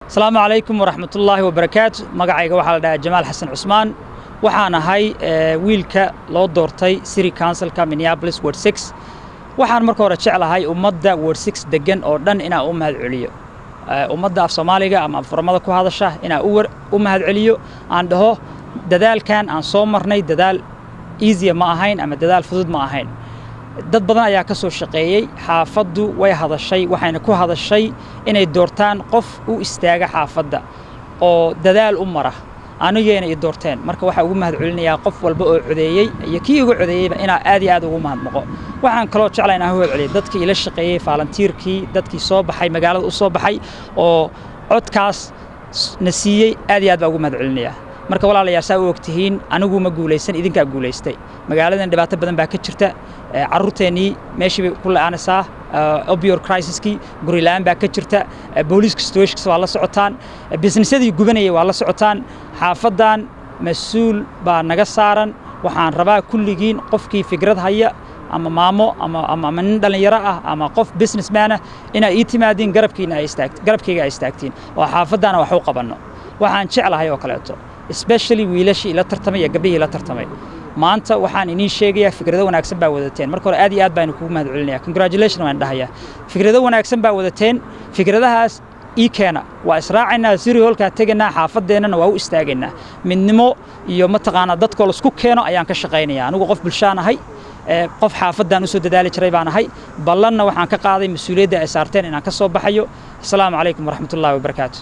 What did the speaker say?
السلام عليكم ورحمة الله وبركاته. مقعيق وحال جمال حسن عثمان وحانا هاي ويلكا لو دورتي سيري كانسل كا مينيابوليس وورد 6 waxaan marka hore jeclahay ummadda word 6 degan oo dhan inaa u mahad celiyo ummadda af Soomaaliga ama farmada ku hadasha inaa u mahad celiyo aan dhaho dadaalkan aan soo marnay dadaal easy ma ahayn ama dadaal fudud ma ahayn dad badan ayaa ka soo shaqeeyay xaafaddu way hadashay waxayna ku hadashay inay doortaan qof u istaaga xaafadda oo dadaal u mara anigeena ay doorteen marka waxa ugu mahad celinayaa qof walba oo codeeyay iyo kii ugu codeeyayba inaa aad ugu mahadnaqo waxaan kaloo jeclahay inaan u celiyo dadkii ila shaqeeyay volunteerkii dadkii soo baxay magaalada u soo baxay oo codkaas nasiiyay aad baa ugu mahad celinayaa marka walaalayaal saa u ogtihiin anigu ma guuleysan idinka guuleystay magaaladan dhibaato badan baa ka jirta carruurteeni meeshii bay ku la'aanaysaa opioid crisis-kii gurilaan baa ka jirta booliiska situation waa la socotaan businessadii gubanayay waa la socotaan xaafadan mas'uul baa naga saaran waxaan rabaa kulligiin qofkii fikrad haya ama maamo ama nin dhalinyaro ah ama qof businessman ah inay ii timaadin garabkayga ay istaagtiin oo xaafadana wax u qabanno waxaan jeclahay oo kaleeto especially wiilashii ila tartamay iyo gabdhihii ila tartamay maanta waxaan inii sheegayaa fikrado wanaagsan baa wadateen marka hore aad baan kugu mahad celinayaa congratulations waan dhahayaa fikrado wanaagsan baa wadateen fikradahaas keena waa israacinaa siri holka taganaa xaafadeena waa u istaaganaa midnimo iyo mataqaana dadka la isku keeno ayaan ka shaqeynayaa anigu qof bulshaanahay qof xaafadan u soo dadaali jiray baan ahay ballanna waxaan ka qaaday mas'uuliyadda ay saarteen inaan ka soo baxayo assalaamu calaykum waraxmatullaahi wabarakaatuh